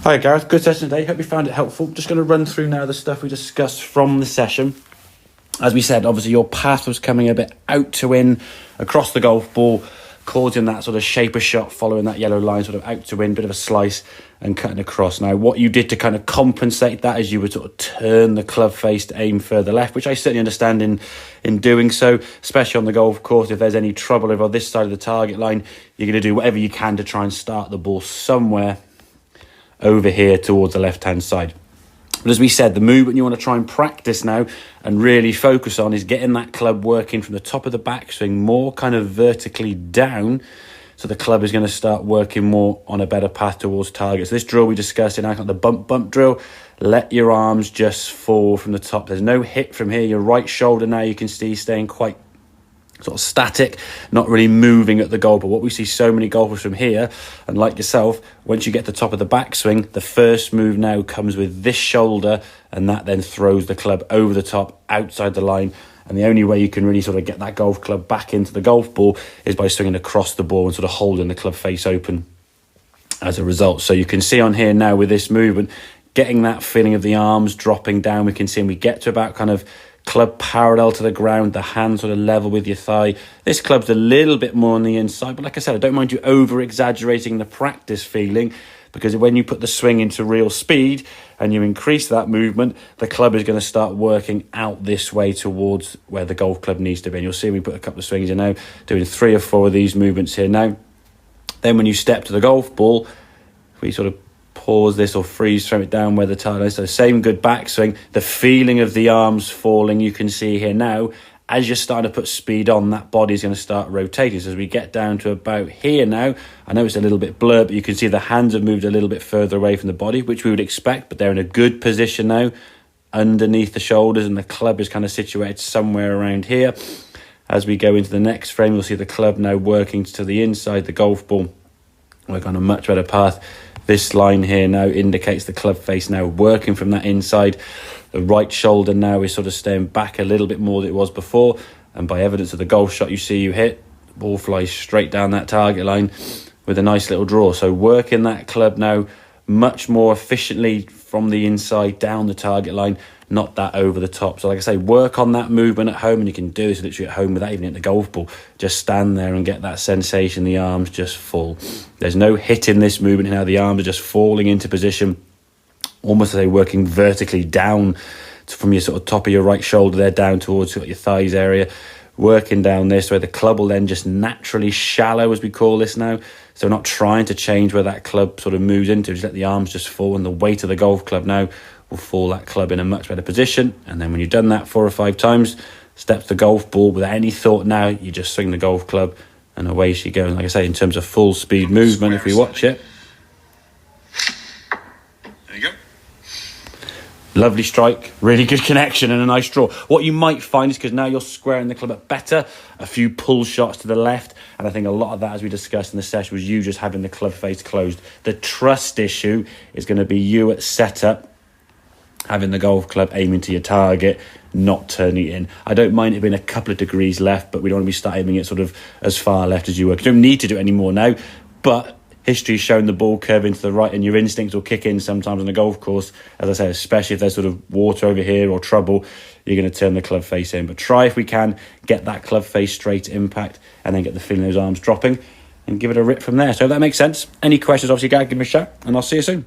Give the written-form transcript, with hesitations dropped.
Hi Gareth, good session today. Hope you found it helpful. Just going to run through now the stuff we discussed from the session. As we said, obviously your path was coming a bit out to in across the golf ball, causing that sort of shaper shot following that yellow line, sort of out to in, bit of a slice and cutting across. Now what you did to kind of compensate that is you would sort of turn the club face to aim further left, which I certainly understand in doing so, especially on the golf course. If there's any trouble over this side of the target line, you're going to do whatever you can to try and start the ball somewhere over here towards the left-hand side. But as we said, the movement you want to try and practice now and really focus on is getting that club working from the top of the backswing more kind of vertically down, so the club is going to start working more on a better path towards target. So this drill we discussed in the bump drill, let your arms just fall from the top. There's no hit from here. Your right shoulder now you can see staying quite sort of static, not really moving at the goal. But what we see so many golfers from here, and like yourself, once you get to the top of the backswing, the first move now comes with this shoulder, and that then throws the club over the top, outside the line. And the only way you can really sort of get that golf club back into the golf ball is by swinging across the ball and sort of holding the club face open as a result. So you can see on here now with this movement, getting that feeling of the arms dropping down. We can see, and we get to about kind of club parallel to the ground, the hand sort of level with your thigh. This club's a little bit more on the inside, but like I said, I don't mind you over exaggerating the practice feeling, because when you put the swing into real speed and you increase that movement, the club is going to start working out this way towards where the golf club needs to be. And you'll see we put a couple of swings in now, doing 3 or 4 of these movements here now. Then when you step to the golf ball, we sort of pause this or freeze, throw it down where the target is. So same good backswing, the feeling of the arms falling, you can see here now. As you're starting to put speed on, that body is going to start rotating. So as we get down to about here now, I know it's a little bit blurred, but you can see the hands have moved a little bit further away from the body, which we would expect, but they're in a good position now underneath the shoulders, and the club is kind of situated somewhere around here. As we go into the next frame, you'll see the club now working to the inside the golf ball, work on a much better path. This line here now indicates the club face now working from that inside. The right shoulder now is sort of staying back a little bit more than it was before. And by evidence of the golf shot you see you hit, the ball flies straight down that target line with a nice little draw. So working that club now much more efficiently from the inside down the target line, not that over the top. So like I say, work on that movement at home, and you can do this literally at home without even hitting the golf ball. Just stand there and get that sensation, the arms just fall. There's no hit in this movement now, the arms are just falling into position, almost as they're working vertically down from your sort of top of your right shoulder there down towards your thighs area, working down this where the club will then just naturally shallow, as we call this now. So not trying to change where that club sort of moves into, just let the arms just fall, and the weight of the golf club now will fall that club in a much better position. And then when you've done that 4 or 5 times, step to the golf ball without any thought now, you just swing the golf club and away she goes. And like I say, in terms of full speed movement, if we watch it, there you go. Lovely strike, really good connection and a nice draw. What you might find is, because now you're squaring the club up better, a few pull shots to the left, and I think a lot of that, as we discussed in the session, was you just having the club face closed. The trust issue is going to be you at setup, having the golf club aiming to your target, not turning it in. I don't mind it being a couple of degrees left, but we don't want to be start aiming it sort of as far left as you were. You don't need to do it anymore now, but history's shown the ball curve into the right, and your instincts will kick in sometimes on the golf course. As I say, especially if there's sort of water over here or trouble, you're going to turn the club face in. But try, if we can, get that club face straight impact, and then get the feeling of those arms dropping and give it a rip from there. So if that makes sense. Any questions, obviously, guys, give me a shout, and I'll see you soon.